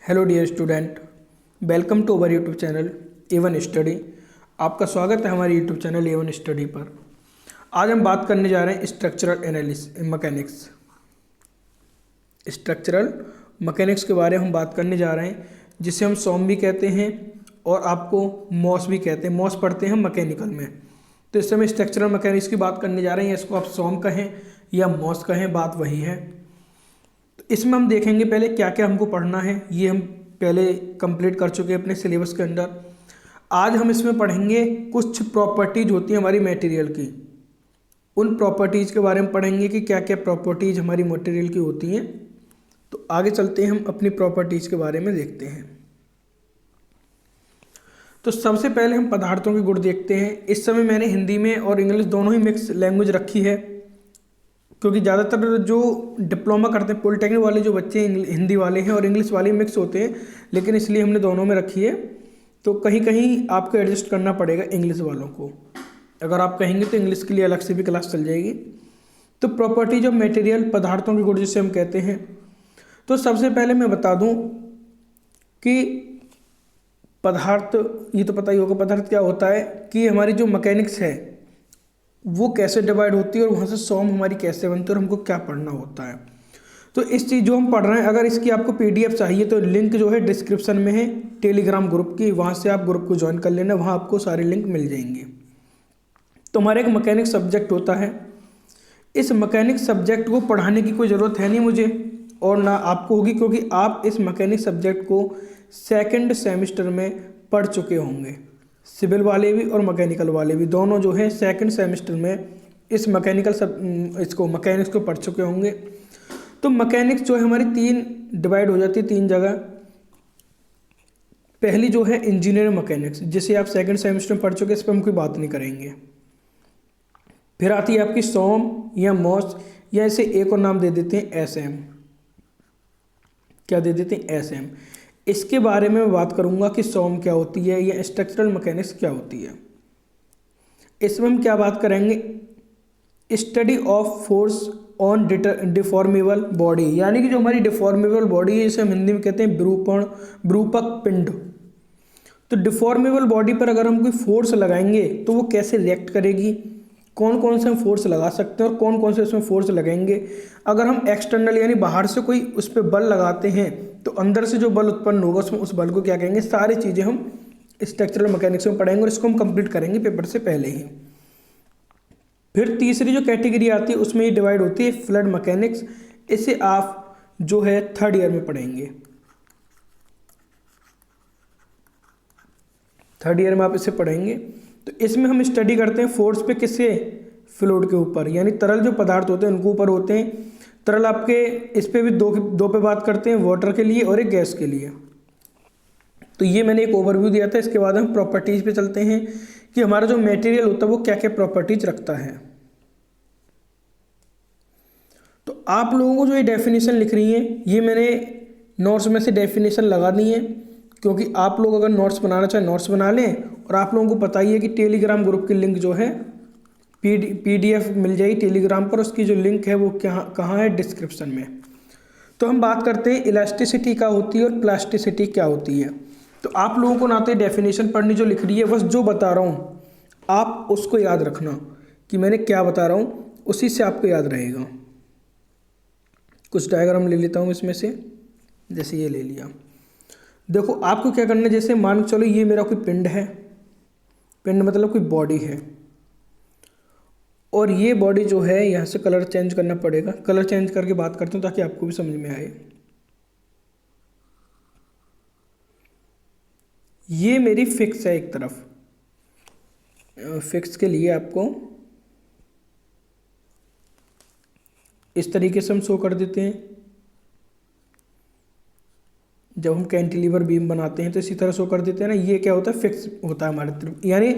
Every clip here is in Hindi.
Hello dear student, welcome to our YouTube channel A one study. आपका स्वागत है हमारे यूट्यूब चैनल ए1 स्टडी पर। आज हम बात करने जा रहे हैं स्ट्रक्चरल मैकेनिक्स के बारे में हम बात करने जा रहे हैं, जिसे हम सॉम भी कहते हैं और आपको मॉस भी कहते हैं। मॉस पढ़ते हैं मैकेनिकल में, तो इस समय स्ट्रक्चरल मैकेनिक्स की बात करने जा रहे हैं। इसको आप सॉम कहें या मॉस कहें, बात वही है। इसमें हम देखेंगे पहले क्या क्या हमको पढ़ना है, ये हम पहले कंप्लीट कर चुके हैं अपने सिलेबस के अंदर। आज हम इसमें पढ़ेंगे कुछ प्रॉपर्टीज होती हैं हमारी मटेरियल की, उन प्रॉपर्टीज़ के बारे में पढ़ेंगे कि क्या क्या प्रॉपर्टीज़ हमारी मटेरियल की होती हैं। तो आगे चलते हैं, हम अपनी प्रॉपर्टीज़ के बारे में देखते हैं। तो सबसे पहले हम पदार्थों के गुण देखते हैं। इस समय मैंने हिंदी में और इंग्लिश दोनों ही मिक्स लैंग्वेज रखी है, क्योंकि ज़्यादातर जो डिप्लोमा करते हैं पॉलिटेक्निक वाले जो बच्चे हिंदी वाले हैं और इंग्लिश वाले मिक्स होते हैं, लेकिन इसलिए हमने दोनों में रखी है। तो कहीं कहीं आपको एडजस्ट करना पड़ेगा इंग्लिश वालों को, अगर आप कहेंगे तो इंग्लिश के लिए अलग से भी क्लास चल जाएगी। तो प्रॉपर्टीज ऑफ मटेरियल, पदार्थों के गुण जिसे हम कहते हैं। तो सबसे पहले मैं बता दूं कि पदार्थ, ये तो पता ही होगा पदार्थ क्या होता है, कि हमारी जो मैकेनिक्स है वो कैसे डिवाइड होती है और वहाँ से सॉम हमारी कैसे बनती है और हमको क्या पढ़ना होता है। तो इस चीज़ जो हम पढ़ रहे हैं, अगर इसकी आपको पीडीएफ चाहिए तो लिंक जो है डिस्क्रिप्शन में है टेलीग्राम ग्रुप की, वहाँ से आप ग्रुप को ज्वाइन कर लेना, वहाँ आपको सारे लिंक मिल जाएंगे। तो हमारा एक मैकेनिक सब्जेक्ट होता है। इस मैकेनिक सब्जेक्ट को पढ़ाने की कोई ज़रूरत है नहीं मुझे, और ना आपको होगी, क्योंकि आप इस मैकेनिक सब्जेक्ट को सेकेंड सेमेस्टर में पढ़ चुके होंगे। सिविल वाले भी और मैकेनिकल वाले भी, दोनों जो है सेकंड सेमेस्टर में इस मैकेनिक्स को पढ़ चुके होंगे। तो मैकेनिक्स जो है हमारी तीन डिवाइड हो जाती है, तीन जगह। पहली जो है इंजीनियरिंग मैकेनिक्स, जिसे आप सेकंड सेमेस्टर में पढ़ चुके, इस पर हम कोई बात नहीं करेंगे। फिर आती है आपकी सॉम या मॉस, या इसे एक और नाम दे देते हैं एसएम। क्या दे देते हैं? एसएम। इसके बारे में मैं बात करूंगा कि सॉम क्या होती है या स्ट्रक्चरल मैकेनिक्स क्या होती है। इसमें हम क्या बात करेंगे? Study of force on deformable body, यानी कि जो हमारी डिफॉर्मेबल बॉडी है, इसे हम हिंदी में कहते हैं विरूपक पिंड। तो डिफॉर्मेबल बॉडी पर अगर हम कोई फोर्स लगाएंगे तो वो कैसे रिएक्ट करेगी, कौन कौन से हम फोर्स लगा सकते हैं और कौन कौन से उसमें फोर्स लगेंगे। अगर हम एक्सटर्नल यानी बाहर से कोई उस पर बल लगाते हैं तो अंदर से जो बल उत्पन्न होगा उसमें उस बल को क्या कहेंगे, सारी चीज़ें हम स्ट्रक्चरल मैकेनिक्स में पढ़ेंगे और इसको हम कंप्लीट करेंगे पेपर से पहले ही। फिर तीसरी जो कैटेगरी आती है उसमें ये डिवाइड होती है फ्लड मैकेनिक्स। इसे आप जो है थर्ड ईयर में पढ़ेंगे। थर्ड ईयर में आप इसे पढ़ेंगे। तो इसमें हम स्टडी करते हैं फोर्स पे, किसके? फ्लूइड के ऊपर, यानी तरल जो पदार्थ होते हैं उनके ऊपर होते हैं। तरल आपके इस पे भी दो पे बात करते हैं, वाटर के लिए और एक गैस के लिए। तो ये मैंने एक ओवरव्यू दिया था। इसके बाद हम प्रॉपर्टीज पे चलते हैं कि हमारा जो मटेरियल होता है वो क्या क्या प्रॉपर्टीज रखता है। तो आप लोगों को जो ये डेफिनेशन लिख रही है, ये मैंने नोट्स में से डेफिनेशन लगा दी है, क्योंकि आप लोग अगर नोट्स बनाना चाहें नोट्स बना लें। और आप लोगों को पता ही है कि टेलीग्राम ग्रुप की लिंक जो है पीडीएफ मिल जाएगी टेलीग्राम पर, उसकी जो लिंक है वो कहाँ है? डिस्क्रिप्शन में। तो हम बात करते हैं इलास्टिसिटी क्या होती है और प्लास्टिसिटी क्या होती है। तो आप लोगों को ना तो डेफिनेशन पढ़नी जो लिख रही है, बस जो बता रहा हूँ आप उसको याद रखना कि मैंने क्या बता रहा हूँ, उसी से आपको याद रहेगा। कुछ डायग्राम ले लेता हूँ इसमें से, जैसे ये ले लिया। देखो आपको क्या करना है, जैसे मान चलो ये मेरा कोई पिंड है, पिंड मतलब कोई बॉडी है, और ये बॉडी जो है यहाँ से कलर चेंज करना पड़ेगा। कलर चेंज करके बात करते हैं ताकि आपको भी समझ में आए। ये मेरी फिक्स है एक तरफ। फिक्स के लिए आपको इस तरीके से हम शो कर देते हैं। जब हम कैंटिलीवर बीम बनाते हैं तो इसी तरह शो कर देते हैं ना। ये क्या होता है? फिक्स होता है हमारे तरफ। यानी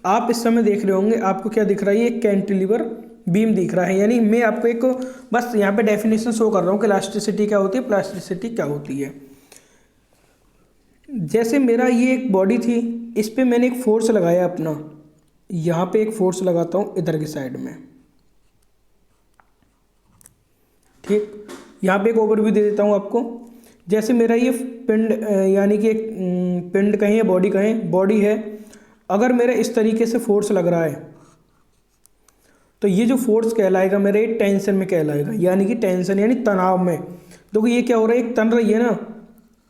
आप इस समय देख रहे होंगे, आपको क्या दिख रहा है? ये कैंटिलीवर बीम दिख रहा है। यानी मैं आपको एक बस यहाँ पे डेफिनेशन शो कर रहा हूँ कि इलास्टिसिटी क्या होती है, प्लास्टिसिटी क्या होती है। जैसे मेरा ये एक बॉडी थी, इस पर मैंने एक फोर्स लगाया अपना, यहाँ पे एक फोर्स लगाता हूँ इधर की साइड में, ठीक। यहाँ पे एक ओवरव्यू दे देता हूँ आपको जैसे मेरा ये पिंड यानी कि एक पिंड कहें या बॉडी कहें, बॉडी है, अगर मेरा इस तरीके से फोर्स लग रहा है तो ये जो फोर्स कहलाएगा मेरे एक टेंशन में कहलाएगा, यानी कि टेंशन यानी तनाव में। देखो ये क्या हो रहा है, एक तन रही है ना,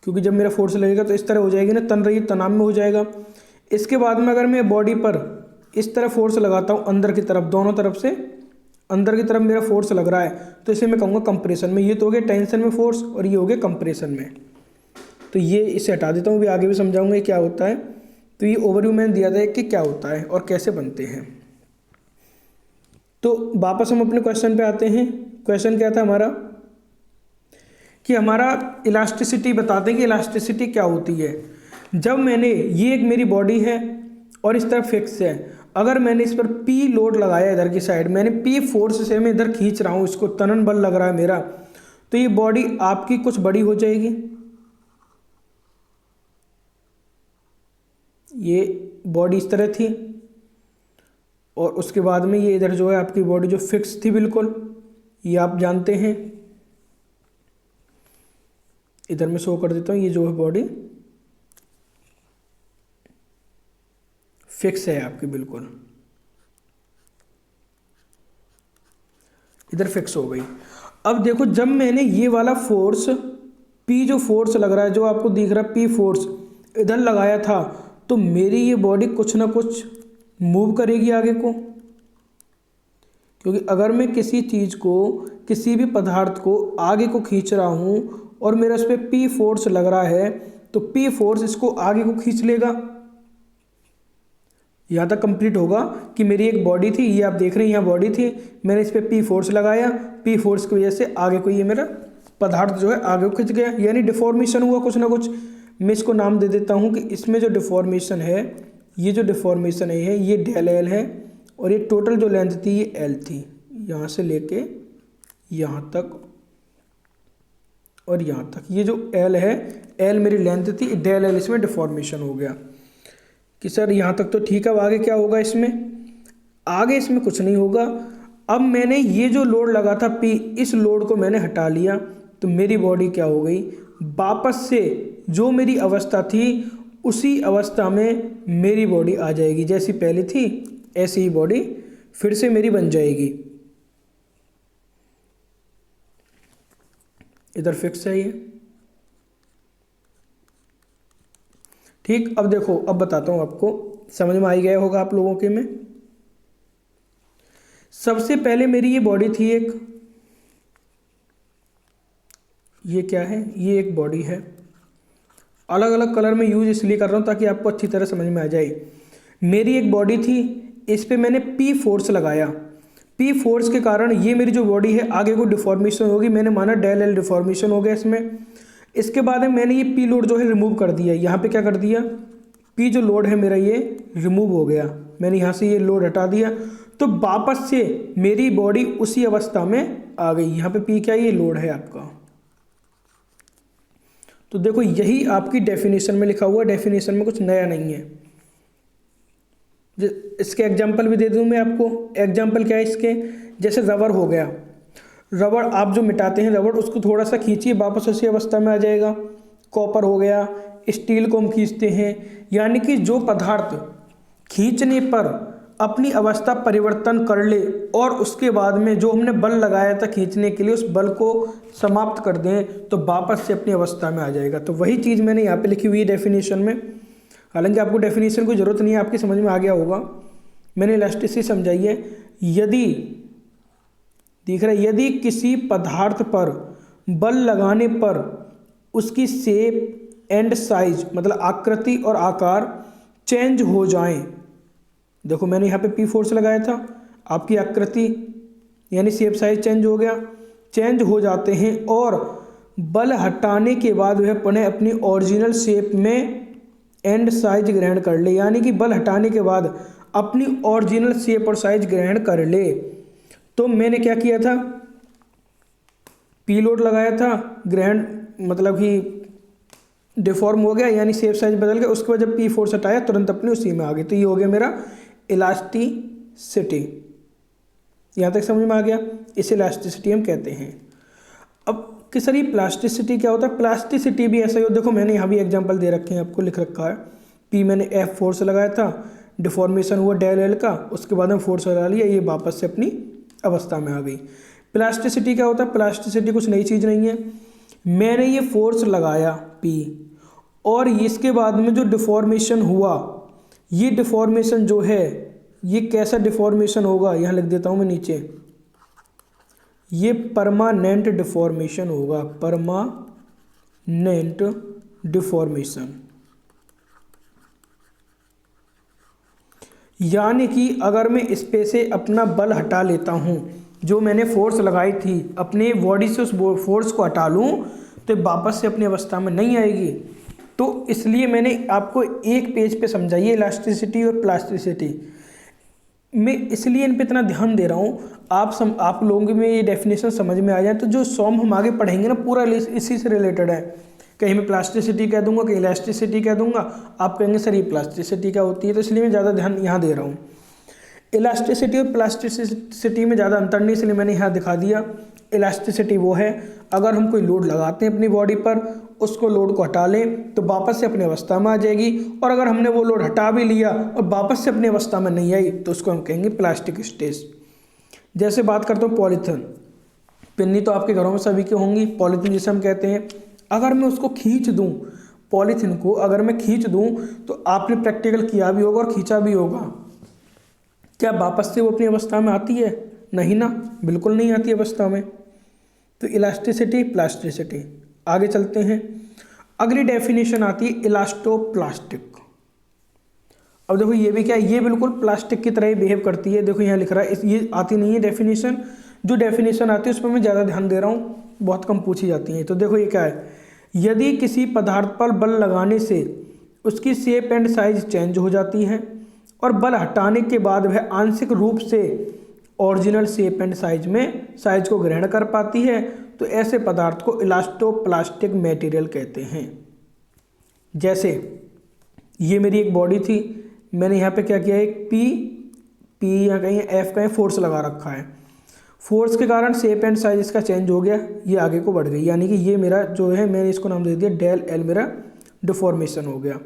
क्योंकि जब मेरा फोर्स लगेगा तो इस तरह हो जाएगी ना, तन रही है, तनाव में हो जाएगा। इसके बाद में अगर मैं बॉडी पर इस तरह फोर्स लगाता हूँ अंदर की तरफ, दोनों तरफ से अंदर की तरफ मेरा फोर्स लग रहा है, तो इसे मैं कहूँगा कंप्रेशन में। ये तो हो गया टेंशन में फोर्स और ये हो गया कंप्रेशन में। तो ये इसे हटा देता हूँ, भी आगे भी समझाऊंगा क्या होता है। तो ये ओवरव्यू मैंने दिया था कि क्या होता है और कैसे बनते हैं। तो वापस हम अपने क्वेश्चन पे आते हैं। क्वेश्चन क्या था हमारा कि हमारा इलास्टिसिटी बताते हैं कि इलास्टिसिटी क्या होती है। जब मैंने ये एक मेरी बॉडी है और इस तरफ फिक्स है, अगर मैंने इस पर P लोड लगाया इधर की साइड, मैंने P फोर्स से मैं इधर खींच रहा हूँ, इसको तनन बल लग रहा है मेरा, तो ये बॉडी आपकी कुछ बड़ी हो जाएगी। ये बॉडी इस तरह थी और उसके बाद में ये इधर जो है आपकी बॉडी जो फिक्स थी बिल्कुल, ये आप जानते हैं। इधर मैं शो कर देता हूँ, ये जो है बॉडी फिक्स है आपकी बिल्कुल, इधर फिक्स हो गई। अब देखो जब मैंने ये वाला फोर्स P जो फोर्स लग रहा है, जो आपको दिख रहा है P फोर्स इधर लगाया था, तो मेरी ये बॉडी कुछ ना कुछ मूव करेगी आगे को। क्योंकि अगर मैं किसी चीज़ को, किसी भी पदार्थ को आगे को खींच रहा हूँ और मेरा उस पर P फोर्स लग रहा है, तो P फोर्स इसको आगे को खींच लेगा। यहाँ तक कंप्लीट होगा कि मेरी एक बॉडी थी, ये आप देख रहे हैं, यहाँ बॉडी थी, मैंने इस पर P फोर्स लगाया, P फोर्स की वजह से आगे को ये मेरा पदार्थ जो है आगे को खिंच गया, यानी डिफॉर्मेशन हुआ कुछ ना कुछ। मैं इसको नाम दे देता हूँ कि इसमें जो डिफॉर्मेशन है, ये जो डिफॉर्मेशन है ये डेल एल है, और ये टोटल जो लेंथ थी ये एल थी, यहाँ से लेके यहाँ तक और यहाँ तक, ये जो एल है, एल मेरी लेंथ थी, डेल एल इसमें डिफॉर्मेशन हो गया कि सर यहाँ तक तो ठीक है। अब आगे क्या होगा इसमें, आगे इसमें कुछ नहीं होगा। अब मैंने ये जो लोड लगा था P, इस लोड को मैंने हटा लिया, तो मेरी बॉडी क्या हो गई, वापस से जो मेरी अवस्था थी उसी अवस्था में मेरी बॉडी आ जाएगी, जैसी पहले थी ऐसी ही बॉडी फिर से मेरी बन जाएगी। इधर फिक्स है ये, ठीक। अब देखो, अब बताता हूँ आपको, समझ में आ ही गया होगा आप लोगों के में। सबसे पहले मेरी ये बॉडी थी एक, ये क्या है, ये एक बॉडी है। अलग अलग कलर में यूज इसलिए कर रहा हूँ ताकि आपको अच्छी तरह समझ में आ जाए। मेरी एक बॉडी थी, इस पे मैंने P फोर्स लगाया, P फोर्स के कारण ये मेरी जो बॉडी है आगे को डिफॉर्मेशन होगी, मैंने माना डेल एल डिफॉर्मेशन हो गया इसमें। इसके बाद में मैंने ये P लोड जो है रिमूव कर दिया, यहाँ पे क्या कर दिया, P जो लोड है मेरा ये रिमूव हो गया, मैंने यहाँ से ये लोड हटा दिया, तो वापस से मेरी बॉडी उसी अवस्था में आ गई। यहाँ पे P क्या है, ये लोड है आपका। तो देखो यही आपकी डेफिनेशन में लिखा हुआ, डेफिनेशन में कुछ नया नहीं है। इसके एग्जाम्पल भी दे दूँ मैं आपको। एग्जाम्पल क्या है इसके, जैसे रबर हो गया, रबर आप जो मिटाते हैं रबर, उसको थोड़ा सा खींचिए वापस उसी अवस्था में आ जाएगा। कॉपर हो गया, स्टील को हम खींचते हैं, यानी कि जो पदार्थ खींचने पर अपनी अवस्था परिवर्तन कर ले और उसके बाद में जो हमने बल लगाया था खींचने के लिए, उस बल को समाप्त कर दें, तो वापस से अपनी अवस्था में आ जाएगा। तो वही चीज़ मैंने यहाँ पे लिखी हुई है डेफिनेशन में। हालांकि आपको डेफिनेशन की ज़रूरत नहीं है, आपकी समझ में आ गया होगा, मैंने इलास्टिसिटी समझाई है। यदि दिख रहा है, यदि किसी पदार्थ पर बल लगाने पर उसकी शेप एंड साइज, मतलब आकृति और आकार चेंज हो जाएं, देखो मैंने यहाँ पे P फोर्स लगाया था, आपकी आकृति यानी शेप साइज चेंज हो गया, चेंज हो जाते हैं, और बल हटाने के बाद वह पुनः अपनी ओरिजिनल शेप में एंड साइज ग्रहण कर ले, यानी कि बल हटाने के बाद अपनी ओरिजिनल शेप और साइज ग्रहण कर ले। तो मैंने क्या किया था, P लोड लगाया था, ग्रहण मतलब कि डिफॉर्म हो गया, यानी शेप साइज बदल गया, उसके बाद जब P फोर्स हटाया तुरंत अपने उसी में आ गई। तो ये हो गया मेरा इलास्टिसिटी। यहाँ तक समझ में आ गया, इसे इलास्टिसिटी हम कहते हैं। अब कि सर ये प्लास्टिसिटी क्या होता है। प्लास्टिसिटी भी ऐसा ही हो, देखो मैंने यहाँ भी एग्जांपल दे रखे हैं आपको, लिख रखा है पी, मैंने एफ फोर्स लगाया था, डिफॉर्मेशन हुआ डेल एल का, उसके बाद में फोर्स लगा लिया, ये वापस से अपनी अवस्था में आ गई। प्लास्टिसिटी क्या होता है, प्लास्टिसिटी कुछ नई चीज़ नहीं है, मैंने ये फोर्स लगाया पी और इसके बाद में जो डिफॉर्मेशन हुआ, ये डिफॉर्मेशन जो है ये कैसा डिफॉर्मेशन होगा, यहाँ लिख देता हूँ मैं नीचे, ये परमानेंट डिफॉर्मेशन होगा, परमानेंट डिफॉर्मेशन। यानी कि अगर मैं इस पे से अपना बल हटा लेता हूँ, जो मैंने फोर्स लगाई थी अपने बॉडी से, उस फोर्स को हटा लूँ तो वापस से अपनी अवस्था में नहीं आएगी। तो इसलिए मैंने आपको एक पेज पे समझाई इलास्टिसिटी और प्लास्टिसिटी। मैं इसलिए इन पे इतना ध्यान दे रहा हूँ, आप लोगों में ये डेफिनेशन समझ में आ जाए, तो जो सॉम हम आगे पढ़ेंगे ना पूरा इसी से रिलेटेड है। कहीं मैं प्लास्टिसिटी कह दूंगा, कहीं इलास्टिसिटी कह दूंगा, आप कहेंगे सर ये प्लास्टिसिटी क्या होती है, तो इसलिए मैं ज़्यादा ध्यान यहाँ दे रहा हूँ। इलास्टिसिटी और प्लास्टिसिटी में ज़्यादा अंतर नहीं, इसलिए मैंने यहाँ दिखा दिया। इलास्टिसिटी वो है अगर हम कोई लोड लगाते हैं अपनी बॉडी पर, उसको लोड को हटा लें तो वापस से अपनी अवस्था में आ जाएगी, और अगर हमने वो लोड हटा भी लिया और वापस से अपनी अवस्था में नहीं आई तो उसको हम कहेंगे प्लास्टिक स्टेज। जैसे बात करता हूँ पॉलीथिन, पिन्नी तो आपके घरों में सभी की होंगी, पॉलीथिन जिसे हम कहते हैं। अगर मैं उसको खींच दूँ, पॉलीथिन को अगर मैं खींच दूँ, तो आपने प्रैक्टिकल किया भी होगा और खींचा भी होगा, क्या वापस से वो अपनी अवस्था में आती है? नहीं ना, बिल्कुल नहीं आती अवस्था में। तो इलास्टिसिटी प्लास्टिसिटी। आगे चलते हैं, अगली डेफिनेशन आती है इलास्टोप्लास्टिक। अब देखो ये भी क्या है, ये बिल्कुल प्लास्टिक की तरह ही बिहेव करती है। देखो यहाँ लिख रहा है, ये आती नहीं है डेफिनेशन, जो डेफिनेशन आती है उस पर मैं ज़्यादा ध्यान दे रहा हूँ, बहुत कम पूछी जाती हैं। तो देखो ये क्या है, यदि किसी पदार्थ पर बल लगाने से उसकी शेप एंड साइज चेंज हो जाती है और बल हटाने के बाद वह आंशिक रूप से ओरिजिनल शेप एंड साइज को ग्रहण कर पाती है, तो ऐसे पदार्थ को इलास्टोप्लास्टिक मटेरियल कहते हैं। जैसे ये मेरी एक बॉडी थी, मैंने यहाँ पे क्या किया, एक पी या कहीं एफ का फोर्स लगा रखा है, फोर्स के कारण शेप एंड साइज इसका चेंज हो गया, ये आगे को बढ़ गई, यानी कि ये मेरा जो है मैंने इसको नाम दे दिया डेल एल, मेरा डिफॉर्मेशन हो गया।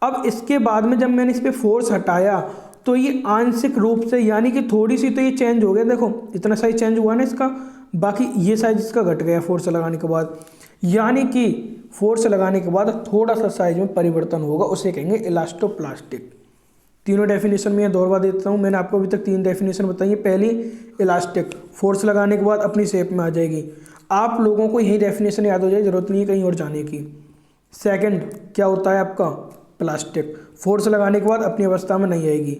अब इसके बाद में जब मैंने इस पर फोर्स हटाया तो ये आंशिक रूप से, यानी कि थोड़ी सी तो ये चेंज हो गया, देखो इतना साइज चेंज हुआ ना इसका, बाकी ये साइज इसका घट गया फोर्स लगाने के बाद, यानी कि फोर्स लगाने के बाद थोड़ा सा साइज में परिवर्तन होगा, उसे कहेंगे इलास्टोप्लास्टिक। तीनों डेफिनेशन में दोहरा देता हूँ, मैंने आपको अभी तक 3 डेफिनेशन बताई है। पहली इलास्टिक, फोर्स लगाने के बाद अपनी शेप में आ जाएगी, आप लोगों को यही डेफिनेशन याद हो जाए, जरूरत नहीं है कहीं और जाने की। सेकंड क्या होता है आपका, प्लास्टिक, फोर्स लगाने के बाद अपनी अवस्था में नहीं आएगी।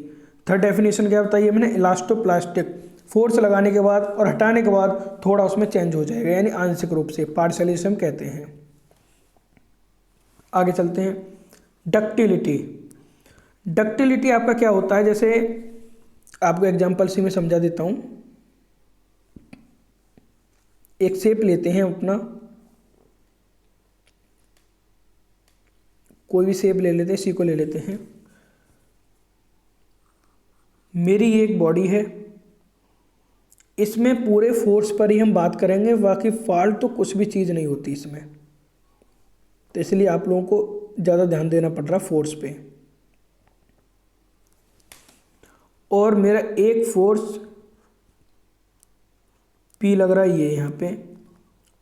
थर्ड डेफिनेशन क्या बताइए मैंने, इलास्टोप्लास्टिक, फोर्स लगाने के बाद और हटाने के बाद थोड़ा उसमें चेंज हो जाएगा, यानी आंशिक रूप से, पार्शियलिज्म कहते हैं। आगे चलते हैं, डक्टिलिटी। डक्टिलिटी आपका क्या होता है, जैसे आपको एग्जांपल से मैं समझा देता हूं। एक शेप लेते हैं अपना, कोई भी शेप ले लेते हैं, सी को ले लेते हैं। मेरी ये एक बॉडी है, इसमें पूरे फोर्स पर ही हम बात करेंगे, बाकी फाल्ट तो कुछ भी चीज़ नहीं होती इसमें, तो इसलिए आप लोगों को ज़्यादा ध्यान देना पड़ रहा फोर्स पे। और मेरा एक फोर्स P लग रहा है ये यहाँ पे,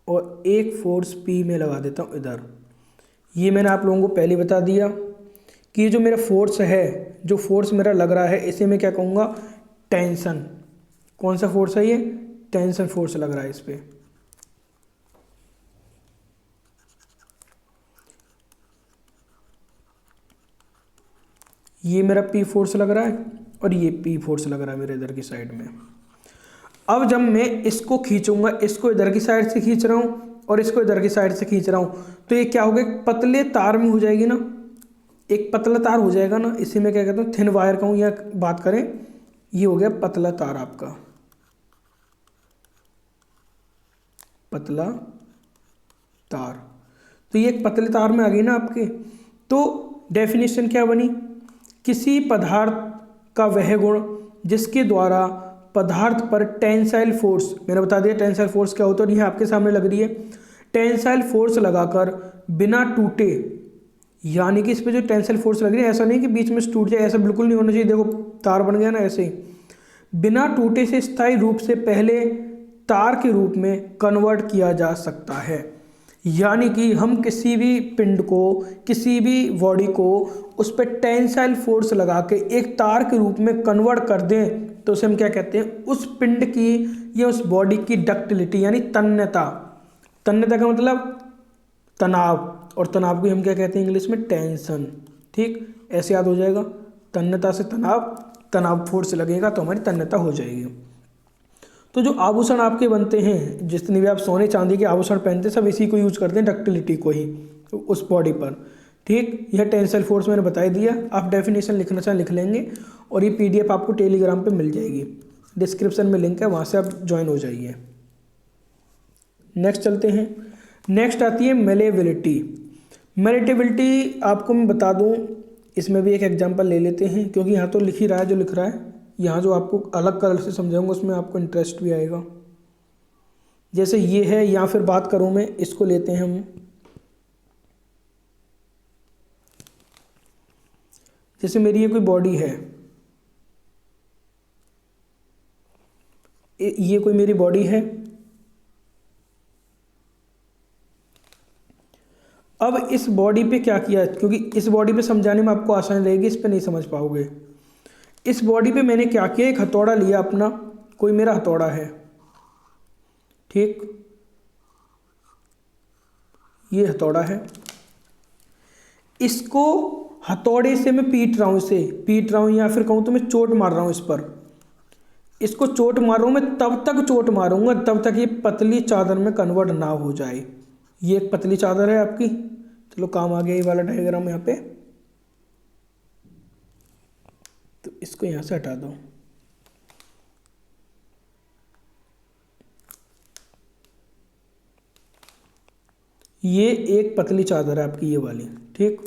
और एक फोर्स P में लगा देता हूँ इधर। ये मैंने आप लोगों को पहले बता दिया कि ये जो मेरा फोर्स है, जो फोर्स मेरा लग रहा है, इसे मैं क्या कहूँगा, टेंशन। कौन सा फोर्स है ये, टेंशन फोर्स लग रहा है इस पर। ये मेरा P फोर्स लग रहा है और ये P फोर्स लग रहा है मेरे इधर की साइड में। अब जब मैं इसको खींचूंगा, इसको इधर की साइड से खींच रहा हूँ और इसको इधर की साइड से खींच रहा हूँ, तो ये क्या होगा, एक पतले तार में हो जाएगी ना, एक पतला तार हो जाएगा ना, इसी में क्या कहता हूँ, थिन वायर का हूँ या बात करें, ये हो गया पतला तार आपका, पतला तार। तो ये एक पतले तार में आ गई ना आपके। तो डेफिनेशन क्या बनी, किसी पदार्थ का वह गुण जिसके द्वारा पदार्थ पर टेंसाइल फोर्स, मैंने बता दिया टेंसाइल फोर्स क्या होता है, और ये आपके सामने लग रही है, टेंसाइल फोर्स लगाकर बिना टूटे, यानी कि इस पे जो टेंसाइल फोर्स लग रही है ऐसा नहीं कि बीच में से टूट जाए, ऐसा बिल्कुल नहीं होना चाहिए। देखो तार बन गया ना, ऐसे ही बिना टूटे से स्थायी रूप से पहले तार के रूप में कन्वर्ट किया जा सकता है। यानी कि हम किसी भी पिंड को, किसी भी बॉडी को उस पर टेंसाइल फोर्स लगा के एक तार के रूप में कन्वर्ट कर दें तो उसे हम क्या कहते हैं, उस पिंड की या उस बॉडी की डक्टिलिटी यानी तन्यता। तन्यता का मतलब तनाव, और तनाव को हम क्या कहते हैं इंग्लिश में, टेंशन। ठीक, ऐसे याद हो जाएगा, तन्यता से तनाव, तनाव फोर्स लगेगा तो हमारी तन्यता हो जाएगी। तो जो आभूषण आपके बनते हैं, जितनी भी आप सोने चांदी के आभूषण पहनते हैं, सब इसी को यूज करते हैं, डक्टिलिटी को ही उस बॉडी पर। ठीक, यह टेंसाइल फोर्स मैंने बता दिया। आप डेफिनेशन लिखना चाहें लिख लेंगे, और ये पीडीएफ आपको टेलीग्राम पे मिल जाएगी, डिस्क्रिप्शन में लिंक है, वहाँ से आप ज्वाइन हो जाइए। नेक्स्ट चलते हैं। नेक्स्ट आती है मेलेबिलिटी। मेलेटिबिलिटी आपको मैं बता दूं, इसमें भी एक एग्जांपल ले लेते हैं, क्योंकि यहाँ तो लिख ही रहा है जो लिख रहा है, यहाँ जो आपको अलग कलर से समझाऊंगा उसमें आपको इंटरेस्ट भी आएगा। जैसे ये है, या फिर बात करूं मैं, इसको लेते हैं हम। जैसे मेरी ये कोई बॉडी है, ये कोई मेरी बॉडी है। अब इस बॉडी पे क्या किया, क्योंकि इस बॉडी पे समझाने में आपको आसानी रहेगी, इस पे नहीं समझ पाओगे। इस बॉडी पे मैंने क्या किया, एक हथौड़ा लिया अपना, कोई मेरा हथौड़ा है। ठीक, ये हथौड़ा है, इसको हथौड़े से मैं पीट रहा हूं, इसे पीट रहा हूं, या फिर कहूं तो मैं चोट मार रहा हूं इस पर। इसको चोट मार रहा हूं मैं, तब तक चोट मारूंगा तब तक ये पतली चादर में कन्वर्ट ना हो जाए। ये एक पतली चादर है आपकी, चलो काम आ गया ये वाला डायग्राम यहाँ पे, तो इसको यहाँ से हटा दो। ये एक पतली चादर है आपकी, ये वाली। ठीक,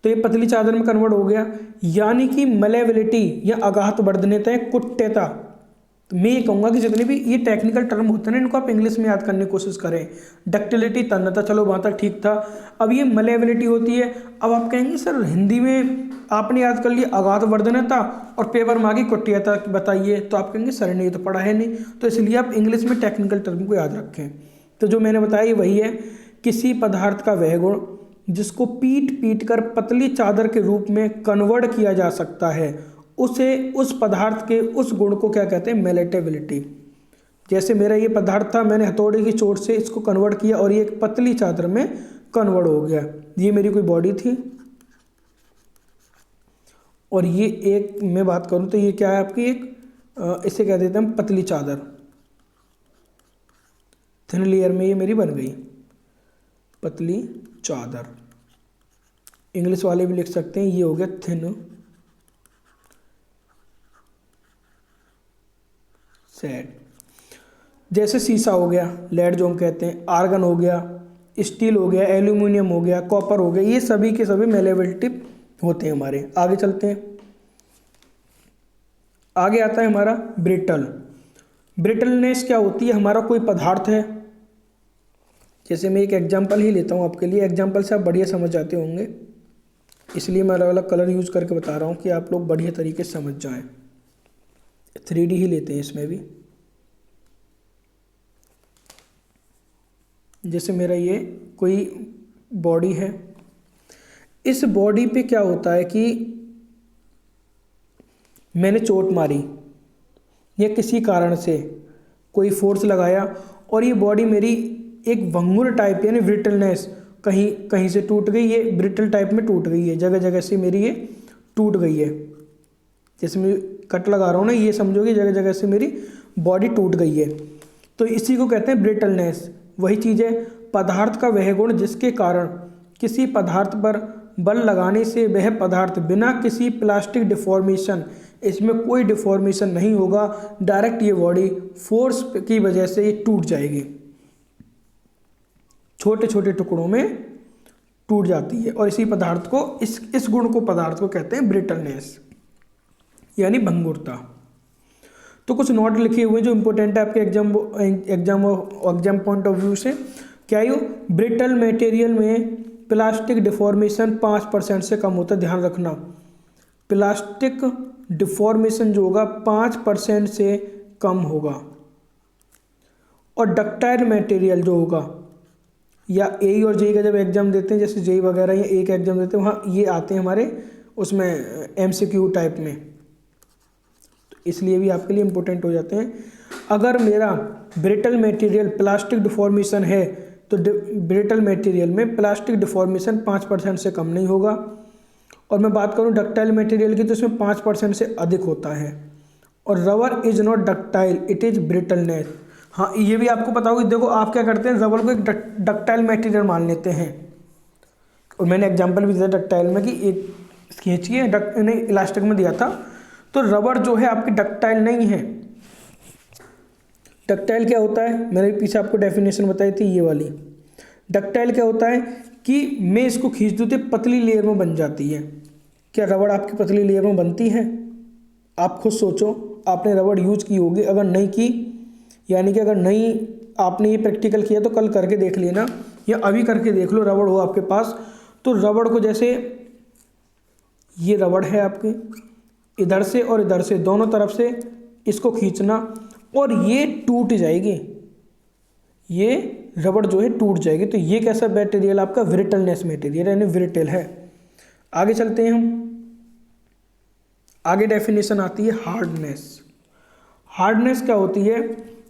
तो ये पतली चादर में कन्वर्ट हो गया, यानी कि मलेबिलिटी या आघातवर्धनीयता, कुट्यता। तो मैं ये कहूँगा कि जितने भी ये टेक्निकल टर्म होते हैं ना, इनको आप इंग्लिश में याद करने की कोशिश करें। डक्टिलिटी, तन्यता, चलो वहाँ तक ठीक था। अब ये मलेबिलिटी होती है। अब आप कहेंगे सर हिंदी में आपने याद कर लिया आघातवर्धनीयता और पेपर में आगे कुट्यता बताइए, तो आप कहेंगे सर ने ये तो पढ़ा है नहीं, तो इसलिए आप इंग्लिश में टेक्निकल टर्म को याद रखें। तो जो मैंने बताया ये वही है, किसी पदार्थ का वह गुण जिसको पीट पीट कर पतली चादर के रूप में कन्वर्ट किया जा सकता है, उसे, उस पदार्थ के उस गुण को क्या कहते हैं, मेलेटेबिलिटी। जैसे मेरा ये पदार्थ था, मैंने हथौड़े की चोट से इसको कन्वर्ट किया और ये एक पतली चादर में कन्वर्ट हो गया। ये मेरी कोई बॉडी थी, और ये एक मैं बात करूं तो ये क्या है आपकी, एक इसे कह देते हैं हम पतली चादर, थिन लेयर में ये मेरी बन गई पतली चादर। इंग्लिश वाले भी लिख सकते हैं, ये हो गया थिन सेट। जैसे शीशा हो गया, लेड जो हम कहते हैं, आर्गन हो गया, स्टील हो गया, एल्यूमिनियम हो गया, कॉपर हो गया, ये सभी के सभी मेलेबिलिटी होते हैं हमारे। आगे चलते हैं। आगे आता है हमारा ब्रिटल। ब्रिटलनेस क्या होती है, हमारा कोई पदार्थ है, जैसे मैं एक एग्जांपल ही लेता हूँ आपके लिए, एग्जांपल से आप बढ़िया समझ जाते होंगे, इसलिए मैं अलग अलग कलर यूज करके बता रहा हूँ कि आप लोग बढ़िया तरीके से समझ जाएं। 3D ही लेते हैं इसमें भी। जैसे मेरा ये कोई बॉडी है, इस बॉडी पे क्या होता है कि मैंने चोट मारी या किसी कारण से कोई फोर्स लगाया और ये बॉडी मेरी एक भंगुर टाइप यानी ब्रिटलनेस, कहीं कहीं से टूट गई, ये ब्रिटल टाइप में टूट गई है, जगह जगह से मेरी ये टूट गई है। जैसे मैं कट लगा रहा हूँ ना, ये समझोगे जगह जगह से मेरी बॉडी टूट गई है, तो इसी को कहते हैं ब्रिटलनेस। वही चीज़ है, पदार्थ का वह गुण जिसके कारण किसी पदार्थ पर बल लगाने से वह पदार्थ बिना किसी प्लास्टिक डिफॉर्मेशन, इसमें कोई डिफॉर्मेशन नहीं होगा, डायरेक्ट ये बॉडी फोर्स की वजह से ये टूट जाएगी, छोटे छोटे टुकड़ों में टूट जाती है। और इसी पदार्थ को, इस गुण को, पदार्थ को कहते हैं ब्रिटलनेस यानी भंगुरता। तो कुछ नोट लिखे हुए हैं जो इंपॉर्टेंट है आपके एग्जाम पॉइंट ऑफ व्यू से। क्या ये ब्रिटल मटेरियल में प्लास्टिक डिफॉर्मेशन 5% से कम होता है, ध्यान रखना। प्लास्टिक डिफॉर्मेशन जो होगा 5% से कम होगा। और डक्टाइल मटेरियल जो होगा, या ए और जेई का जब एग्जाम देते हैं, जैसे जेई वगैरह या ए का एग्जाम देते हैं, वहाँ ये आते हैं हमारे उसमें एमसीक्यू टाइप में, तो इसलिए भी आपके लिए इम्पोर्टेंट हो जाते हैं। अगर मेरा ब्रिटल मटेरियल प्लास्टिक डिफॉर्मेशन है तो ब्रिटल मटेरियल में प्लास्टिक डिफॉर्मेशन 5% से कम नहीं होगा। और मैं बात करूं डक्टाइल मटेरियल की तो इसमें 5% से अधिक होता है। और rubber is not ductile, it is brittleness. हाँ, ये भी आपको पता होगा। देखो आप क्या करते हैं, रबर को एक डक्टाइल मटेरियल मान लेते हैं। और मैंने एग्जांपल भी दिया डक्टाइल में कि एक खींचिए नहीं, इलास्टिक में दिया था। तो रबर जो है आपकी डक्टाइल नहीं है। डक्टाइल क्या होता है, मैंने पीछे आपको डेफिनेशन बताई थी ये वाली। डक्टाइल क्या होता है कि मैं इसको खींच दूँ तो पतली लेयर में बन जाती है। क्या रबड़ आपकी पतली लेयर में बनती है? आप खुद सोचो, आपने रबड़ यूज की होगी। अगर नहीं की, यानी कि अगर नहीं आपने ये प्रैक्टिकल किया तो कल करके देख लेना, या अभी करके देख लो, रबड़ हो आपके पास। तो रबड़ को जैसे ये रबड़ है आपकी, इधर से और इधर से दोनों तरफ से इसको खींचना और ये टूट जाएगी, ये रबड़ जो है टूट जाएगी। तो ये कैसा मटेरियल आपका ब्रिटलनेस मटेरियल, यानी ब्रिटल है। आगे चलते हैं हम। आगे डेफिनेशन आती है हार्डनेस। हार्डनेस क्या होती है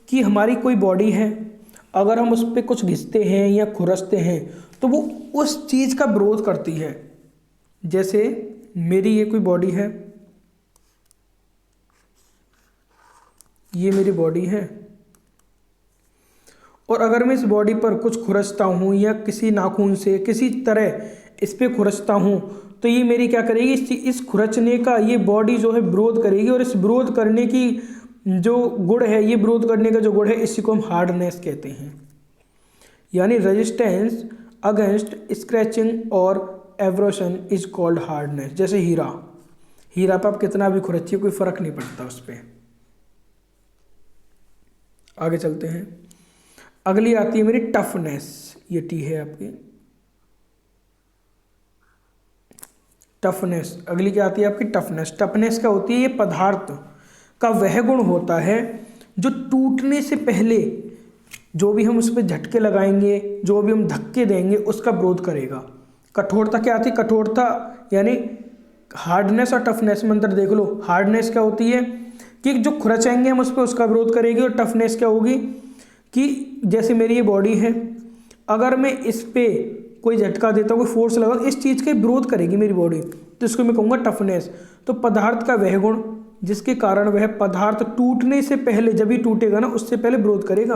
कि हमारी कोई बॉडी है, अगर हम उस पर कुछ घिसते हैं या खुरसते हैं तो वो उस चीज़ का विरोध करती है। जैसे मेरी ये कोई बॉडी है, ये मेरी बॉडी है, और अगर मैं इस बॉडी पर कुछ खुरसता हूँ या किसी नाखून से किसी तरह इस पर खुरसता हूँ तो ये मेरी क्या करेगी, इस खुरचने का ये बॉडी जो है विरोध करेगी। और इस विरोध करने की जो गुण है, ये विरोध करने का जो गुण है, इसी को हम हार्डनेस कहते हैं। यानी रेजिस्टेंस अगेंस्ट स्क्रैचिंग और एब्रोशन इज कॉल्ड हार्डनेस। जैसे हीरा पर आप कितना भी खुरचिए कोई फर्क नहीं पड़ता उस पर। आगे चलते हैं। अगली आती है मेरी टफनेस। ये टी है आपकी टफनेस। अगली क्या आती है आपकी टफनेस। टफनेस क्या होती है, ये पदार्थ का वह गुण होता है जो टूटने से पहले जो भी हम उस पर झटके लगाएंगे, जो भी हम धक्के देंगे, उसका विरोध करेगा। कठोरता क्या आती है, कठोरता यानी हार्डनेस और टफनेस में अंतर देख लो। हार्डनेस क्या होती है कि जो खुरचेंगे हम उस पर, उसका विरोध करेगी। और टफनेस क्या होगी कि जैसे मेरी ये बॉडी है, अगर मैं इस पर कोई झटका देता हूँ, कोई फोर्स लगा, इस चीज़ के विरोध करेगी मेरी बॉडी, तो इसको मैं कहूँगा टफनेस। तो पदार्थ का वह गुण जिसके कारण वह पदार्थ टूटने से पहले, जब भी टूटेगा ना, उससे पहले विरोध करेगा।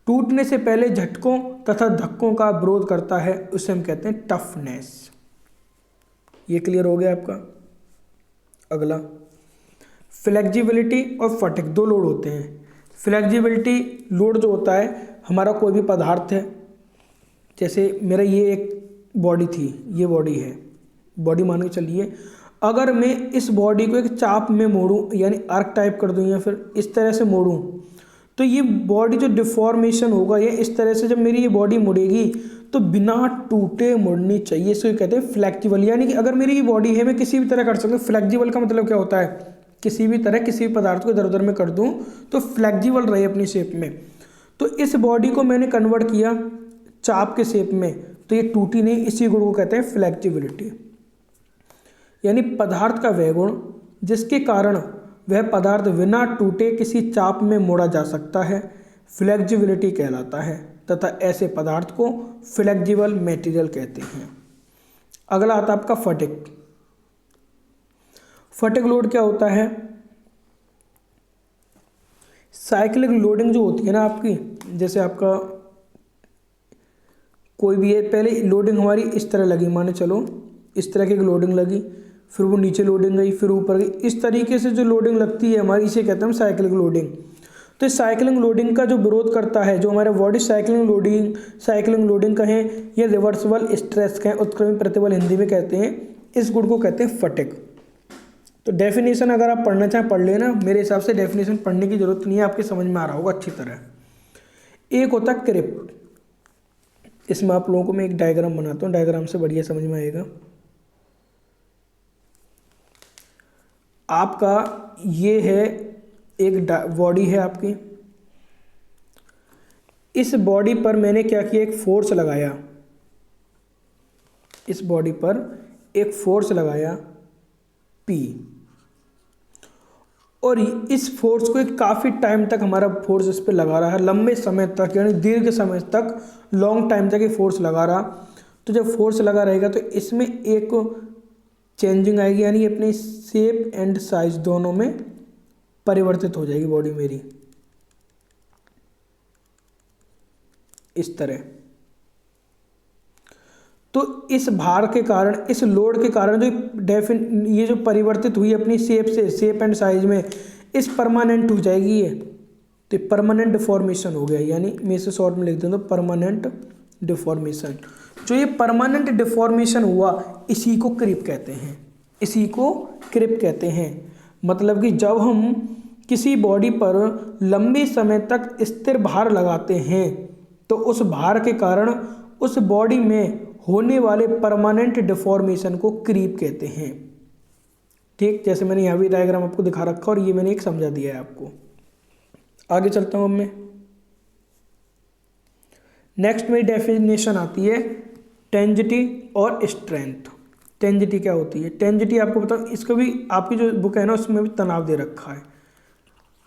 टूटने से पहले झटकों तथा धक्कों का विरोध करता है, उसे हम कहते हैं टफनेस। ये क्लियर हो गया आपका। अगला फ्लेक्सिबिलिटी और फटिग, दो लोड होते हैं। फ्लेक्सिबिलिटी लोड जो होता है, हमारा कोई भी पदार्थ है, जैसे मेरा ये एक बॉडी थी, ये बॉडी है, बॉडी मान के चलिए। अगर मैं इस बॉडी को एक चाप में मोड़ूं, यानी आर्क टाइप कर दूं, या फिर इस तरह से मोड़ूं, तो ये बॉडी जो डिफॉर्मेशन होगा, ये इस तरह से जब मेरी ये बॉडी मुड़ेगी तो बिना टूटे मुड़नी चाहिए। इसको कहते हैं फ्लेक्सिबल। यानी कि अगर मेरी ये बॉडी है, मैं किसी भी तरह कर सकूँ। फ्लेक्सिबल का मतलब क्या होता है, किसी भी तरह किसी भी पदार्थ को इधर उधर में कर दूं तो फ्लेक्सिबल रहे अपनी शेप में। तो इस बॉडी को मैंने कन्वर्ट किया चाप के शेप में, तो ये टूटी नहीं। इसी गुण को कहते हैं फ्लेक्सिबिलिटी। यानी पदार्थ का वह गुण जिसके कारण वह पदार्थ बिना टूटे किसी चाप में मोड़ा जा सकता है, फ्लेक्सिबिलिटी कहलाता है, तथा ऐसे पदार्थ को फ्लेक्सिबल मटेरियल कहते हैं। अगला आता है आपका फटिग। फटिग लोड क्या होता है, साइक्लिक लोडिंग जो होती है ना आपकी, जैसे आपका कोई भी है, पहले लोडिंग हमारी इस तरह लगी, माने चलो इस तरह की लोडिंग लगी, फिर वो नीचे लोडिंग गई, फिर ऊपर गई, इस तरीके से जो लोडिंग लगती है हमारी, इसे कहते हैं हम साइक्लिक लोडिंग। तो इस साइक्लिंग लोडिंग का जो विरोध करता है, जो हमारे बॉडी साइक्लिंग लोडिंग कहें या रिवर्सिबल स्ट्रेस कहें, उत्क्रमित प्रतिबल हिंदी में कहते हैं, इस गुण को कहते हैं फटिग। तो डेफिनेशन अगर आप पढ़ना चाहें पढ़ लेना, मेरे हिसाब से डेफिनेशन पढ़ने की जरूरत नहीं है, आपके समझ में आ रहा होगा अच्छी तरह। एक होता है क्रिप्ट, इसमें आप लोगों को मैं एक डायग्राम बनाता हूँ, डायग्राम से बढ़िया समझ में आएगा। आपका ये है एक बॉडी है आपकी, इस बॉडी पर मैंने क्या किया, एक फोर्स लगाया, इस बॉडी पर एक फोर्स लगाया P, और इस फोर्स को एक काफ़ी टाइम तक हमारा फोर्स इस पर लगा रहा है, लंबे समय तक यानी दीर्घ समय तक, लॉन्ग टाइम तक ये फोर्स लगा रहा। तो जब फोर्स लगा रहेगा तो इसमें एक चेंजिंग आएगी, यानी अपनी शेप एंड साइज दोनों में परिवर्तित हो जाएगी बॉडी मेरी, इस तरह। तो इस भार के कारण, इस लोड के कारण जो ये जो परिवर्तित हुई अपनी शेप से, शेप एंड साइज में, इस परमानेंट हो जाएगी ये, तो परमानेंट डिफॉर्मेशन हो गया, यानी मैं इसे शॉर्ट में लिख देता हूँ परमानेंट डिफॉर्मेशन। जो ये परमानेंट डिफॉर्मेशन हुआ इसी को क्रिप कहते हैं, इसी को क्रिप कहते हैं। मतलब कि जब हम किसी बॉडी पर लंबे समय तक स्थिर भार लगाते हैं तो उस भार के कारण उस बॉडी में होने वाले परमानेंट डिफॉर्मेशन को क्रीप कहते हैं। ठीक, जैसे मैंने यहाँ भी डायग्राम आपको दिखा रखा और ये मैंने एक समझा दिया है आपको। आगे चलता हूँ अब मैं। नेक्स्ट मेरी डेफिनेशन आती है टेंजिटी और स्ट्रेंथ। टेंजिटी क्या होती है? टेंजिटी आपको बताऊँ, इसको भी आपकी जो बुक है ना उसमें भी तनाव दे रखा है,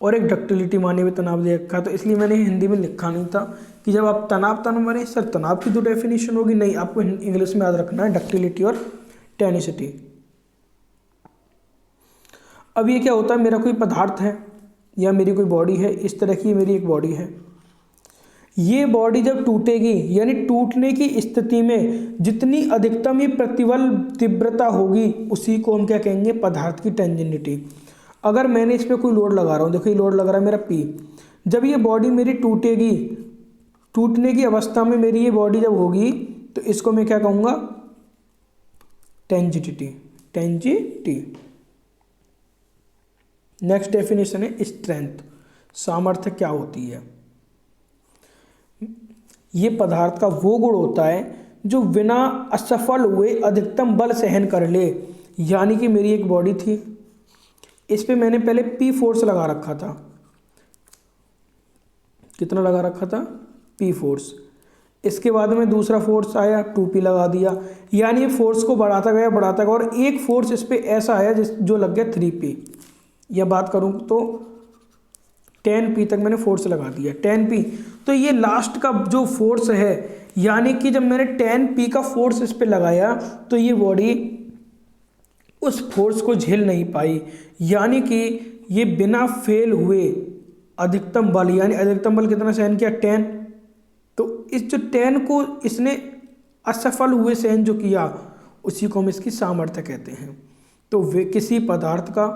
और एक डक्टिलिटी माने भी तनाव दे रखा है, तो इसलिए मैंने हिंदी में लिखा नहीं था कि जब आप तनाव माने सर तनाव की तो डेफिनेशन होगी, नहीं, आपको इंग्लिश में याद रखना है डक्टिलिटी और टेनिसिटी। अब ये क्या होता है, मेरा कोई पदार्थ है या मेरी कोई बॉडी है, इस तरह की मेरी एक बॉडी है। ये बॉडी जब टूटेगी, यानी टूटने की स्थिति में जितनी अधिकतम ही प्रतिबल तीव्रता होगी उसी को हम क्या कहेंगे, पदार्थ की टेंजिनिटी। अगर मैंने इस पर कोई लोड लगा रहा हूँ, देखो ये लोड लग रहा है मेरा P, जब ये बॉडी मेरी टूटेगी, टूटने की अवस्था में मेरी ये बॉडी जब होगी तो इसको मैं क्या कहूँगा, टेंजिटी, टेंजिटी। नेक्स्ट डेफिनेशन है स्ट्रेंथ, सामर्थ्य क्या होती है? ये पदार्थ का वो गुण होता है जो बिना असफल हुए अधिकतम बल सहन कर ले। यानी कि मेरी एक बॉडी थी, इस पे मैंने पहले P फोर्स लगा रखा था, कितना लगा रखा था, P फोर्स। इसके बाद में दूसरा फोर्स आया 2P लगा दिया, यानी ये फोर्स को बढ़ाता गया बढ़ाता गया, और एक फोर्स इस पे ऐसा आया जो लग गया 3P। या बात करूं तो 10P तक मैंने फोर्स लगा दिया, 10P। तो ये लास्ट का जो फोर्स है, यानी कि जब मैंने 10P का फोर्स इस पे लगाया तो ये बॉडी उस फोर्स को झेल नहीं पाई, यानी कि ये बिना फेल हुए अधिकतम बल, यानी अधिकतम बल कितना सहन किया, 10। तो इस जो 10 को इसने असफल हुए सहन जो किया उसी को हम इसकी सामर्थ्य कहते हैं। तो वे किसी पदार्थ का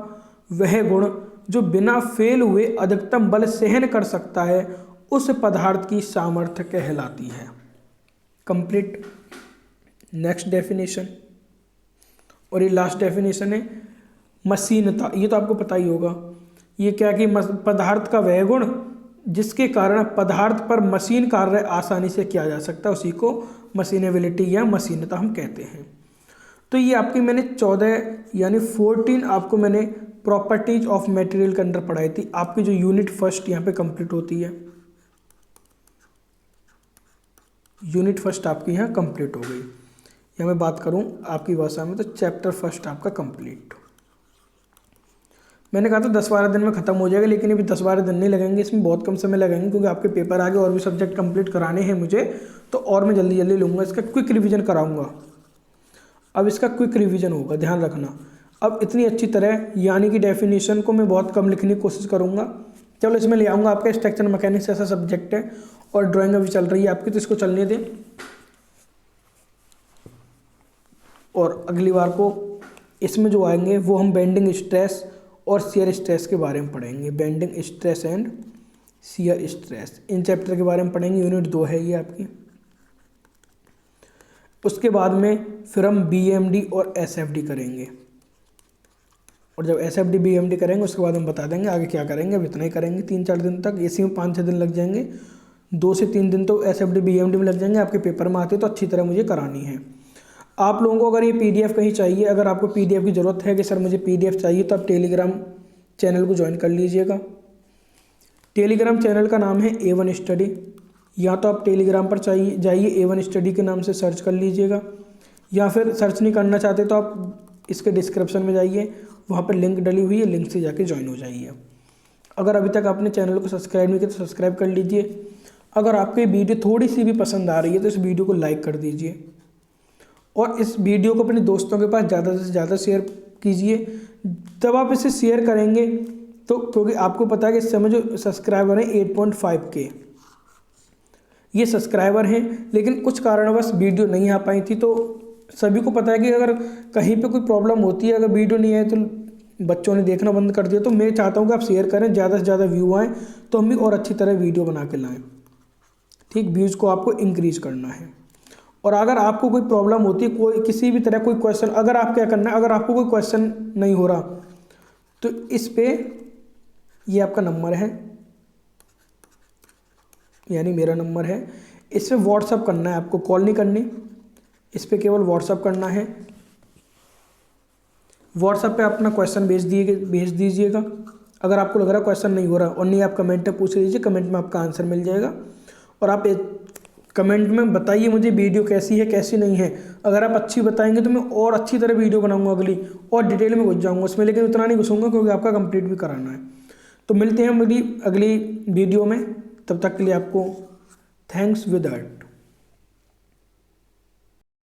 वह गुण जो बिना फेल हुए अधिकतम बल सहन कर सकता है उस पदार्थ की सामर्थ्य कहलाती है। कंप्लीट। नेक्स्ट डेफिनेशन, और ये लास्ट डेफिनेशन है मशीनता। ये तो आपको पता ही होगा, ये क्या कि पदार्थ का वह गुण जिसके कारण पदार्थ पर मशीन कार्य आसानी से किया जा सकता है, उसी को मशीनेबिलिटी या मशीनता हम कहते हैं। तो ये आपकी मैंने 14 यानी 14 आपको मैंने प्रॉपर्टीज ऑफ मटेरियल के अंदर पढ़ाई थी। आपकी जो यूनिट फर्स्ट यहाँ पे कंप्लीट होती है, यूनिट फर्स्ट आपकी यहाँ कंप्लीट हो गई। या मैं बात करूँ आपकी भाषा में तो चैप्टर फर्स्ट आपका कंप्लीट। मैंने कहा था 10-12 दिन में ख़त्म हो जाएगा, लेकिन अभी 10-12 दिन नहीं लगेंगे, इसमें बहुत कम समय लगेंगे क्योंकि आपके पेपर आगे और भी सब्जेक्ट कंप्लीट कराने हैं मुझे, तो और मैं जल्दी जल्दी लूँगा। इसका क्विक रिवीजन कराऊँगा। अब इसका क्विक रिवीजन होगा, ध्यान रखना। अब इतनी अच्छी तरह यानी कि डेफिनेशन को मैं बहुत कम लिखने की कोशिश करूँगा। चलो इसमें ले आऊँगा आपका स्ट्रक्चर मैकेनिक्स, ऐसा सब्जेक्ट है, और ड्राइंग अभी चल रही है आपकी, तो इसको चलने दें। और अगली बार को इसमें जो आएंगे वो हम बेंडिंग स्ट्रेस और शियर स्ट्रेस के बारे में पढ़ेंगे। Bending stress and shear stress, in chapter के बारे में पढ़ेंगे। यूनिट 2 है ये आपकी। उसके बाद में फिर हम BMD और SFD करेंगे। और जब SFD BMD करेंगे उसके बाद हम बता देंगे आगे क्या करेंगे। अब इतना ही करेंगे 3-4 दिन तक, इसी में 5-6 दिन लग जाएंगे, 2 से 3 दिन तो SFD BMD में लग जाएंगे। आपके पेपर में आते तो अच्छी तरह मुझे करानी है। आप लोगों को अगर ये PDF कहीं चाहिए, अगर आपको PDF की ज़रूरत है कि सर मुझे PDF चाहिए, तो आप टेलीग्राम चैनल को ज्वाइन कर लीजिएगा। टेलीग्राम चैनल का नाम है A1 स्टडी। या तो आप टेलीग्राम पर चाहिए जाइए, A1 स्टडी के नाम से सर्च कर लीजिएगा, या फिर सर्च नहीं करना चाहते तो आप इसके डिस्क्रिप्शन में जाइए, वहाँ पर लिंक डली हुई है, लिंक से जाके ज्वाइन हो जाइए। अगर अभी तक आपने चैनल को सब्सक्राइब नहीं किया तो सब्सक्राइब कर लीजिए। अगर आपको ये वीडियो थोड़ी सी भी पसंद आ रही है तो इस वीडियो को लाइक कर दीजिए, और इस वीडियो को अपने दोस्तों के पास ज़्यादा से ज़्यादा शेयर कीजिए। जब आप इसे शेयर करेंगे तो, क्योंकि आपको पता है कि इस समय जो सब्सक्राइबर हैं 8.5K ये सब्सक्राइबर हैं, लेकिन कुछ कारणवश वीडियो नहीं आ पाई थी। तो सभी को पता है कि अगर कहीं पे कोई प्रॉब्लम होती है, अगर वीडियो नहीं आए तो बच्चों ने देखना बंद कर दिया, तो मैं चाहता हूँ कि आप शेयर करें, ज़्यादा से ज़्यादा व्यू आएँ तो हम भी और अच्छी तरह वीडियो बना के लाएँ। ठीक, व्यूज़ को आपको इंक्रीज़ करना है। और अगर आपको कोई प्रॉब्लम होती है, कोई किसी भी तरह कोई क्वेश्चन, अगर आप क्या करना है, अगर आपको कोई क्वेश्चन नहीं हो रहा तो इस पे ये आपका नंबर है, यानी मेरा नंबर है, इस पे व्हाट्सअप करना है, आपको कॉल नहीं करनी, इस पे केवल व्हाट्सअप करना है। व्हाट्सअप पे अपना क्वेश्चन भेज दीजिएगा। अगर आपको लग रहा है क्वेश्चन नहीं हो रहा, और नहीं आप कमेंट में पूछ लीजिए, कमेंट में आपका आंसर मिल जाएगा। और आप कमेंट में बताइए मुझे वीडियो कैसी है कैसी नहीं है। अगर आप अच्छी बताएंगे तो मैं और अच्छी तरह वीडियो बनाऊंगा अगली, और डिटेल में घुस जाऊंगा उसमें, लेकिन उतना नहीं घुसूंगा क्योंकि आपका कंप्लीट भी कराना है। तो मिलते हैं मेरी अगली वीडियो में, तब तक के लिए आपको थैंक्स विद हार्ट।